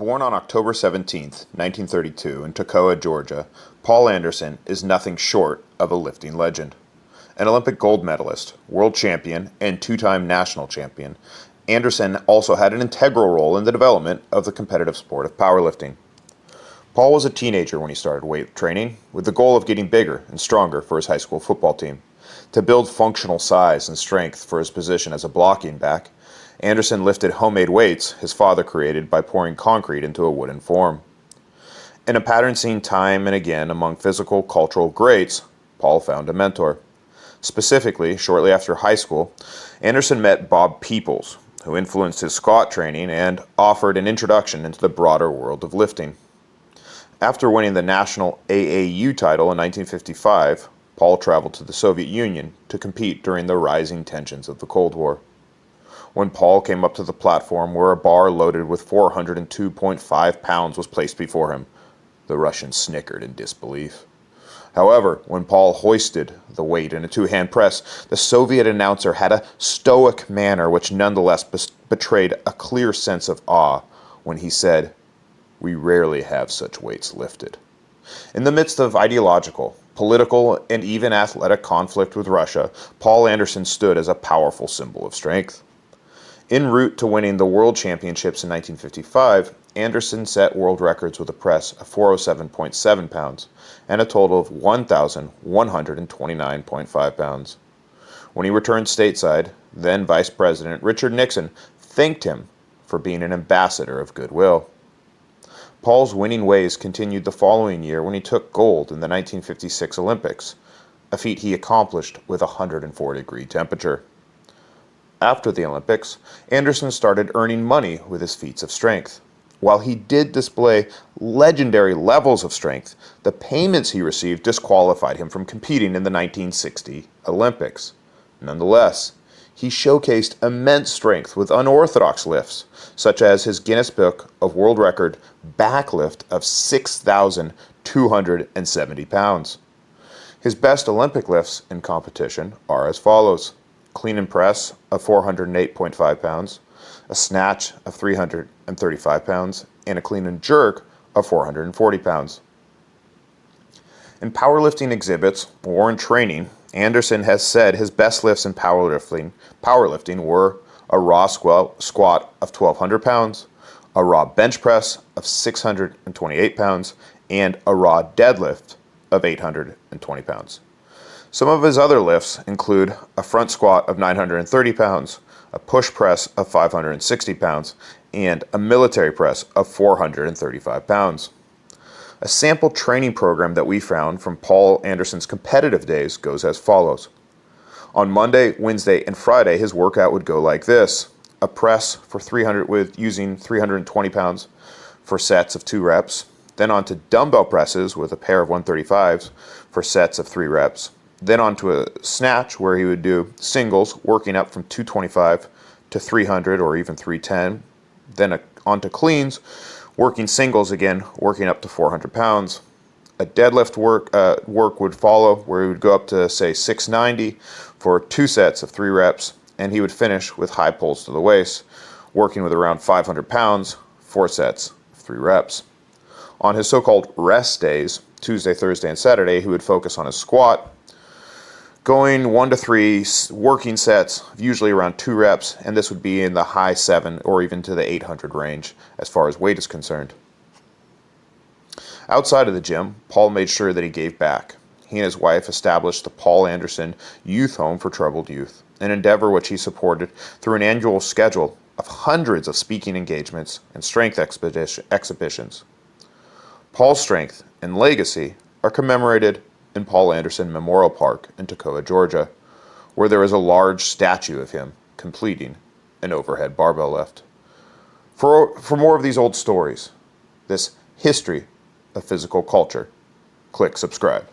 Born on October 17, 1932, in Toccoa, Georgia, Paul Anderson is nothing short of a lifting legend. An Olympic gold medalist, world champion, and two-time national champion, Anderson also had an integral role in the development of the competitive sport of powerlifting. Paul was a teenager when he started weight training, with the goal of getting bigger and stronger for his high school football team. To build functional size and strength for his position as a blocking back, Anderson lifted homemade weights his father created by pouring concrete into a wooden form. In a pattern seen time and again among physical, cultural greats, Paul found a mentor. Specifically, shortly after high school, Anderson met Bob Peoples, who influenced his squat training and offered an introduction into the broader world of lifting. After winning the national AAU title in 1955, Paul traveled to the Soviet Union to compete during the rising tensions of the Cold War. When Paul came up to the platform where a bar loaded with 402.5 pounds was placed before him, the Russian snickered in disbelief. However, when Paul hoisted the weight in a two-hand press, the Soviet announcer had a stoic manner which nonetheless betrayed a clear sense of awe when he said, "We rarely have such weights lifted." In the midst of ideological, political, and even athletic conflict with Russia, Paul Anderson stood as a powerful symbol of strength. En route to winning the World Championships in 1955, Anderson set world records with a press of 407.7 pounds and a total of 1,129.5 pounds. When he returned stateside, then Vice President Richard Nixon thanked him for being an ambassador of goodwill. Paul's winning ways continued the following year when he took gold in the 1956 Olympics, a feat he accomplished with a 104-degree temperature. After the Olympics, Anderson started earning money with his feats of strength. While he did display legendary levels of strength, the payments he received disqualified him from competing in the 1960 Olympics. Nonetheless, he showcased immense strength with unorthodox lifts, such as his Guinness Book of World Record backlift of 6,270 pounds. His best Olympic lifts in competition are as follows: clean and press of 408.5 pounds, a snatch of 335 pounds, and a clean and jerk of 440 pounds. In powerlifting exhibits or in training, Anderson has said his best lifts in powerlifting were a raw squat of 1,200 pounds, a raw bench press of 628 pounds, and a raw deadlift of 820 pounds. Some of his other lifts include a front squat of 930 pounds, a push press of 560 pounds, and a military press of 435 pounds. A sample training program that we found from Paul Anderson's competitive days goes as follows. On Monday, Wednesday, and Friday, his workout would go like this: a press for 300 with using 320 pounds for sets of 2 reps, then onto dumbbell presses with a pair of 135s for sets of 3 reps. Then onto a snatch where he would do singles, working up from 225 to 300 or even 310. Then onto cleans, working singles again, working up to 400 pounds. A deadlift work would follow where he would go up to, say, 690 for 2 sets of 3 reps, and he would finish with high pulls to the waist, working with around 500 pounds, 4 sets of 3 reps. On his so-called rest days, Tuesday, Thursday, and Saturday, he would focus on his squat, going 1 to 3 working sets, usually around 2 reps, and this would be in the high 7 or even to the 800 range as far as weight is concerned. Outside of the gym, Paul made sure that he gave back. He and his wife established the Paul Anderson Youth Home for Troubled Youth, an endeavor which he supported through an annual schedule of hundreds of speaking engagements and strength exhibitions. Paul's strength and legacy are commemorated in Paul Anderson Memorial Park in Toccoa, Georgia, where there is a large statue of him completing an overhead barbell lift. For more of these old stories, this history of physical culture, click subscribe.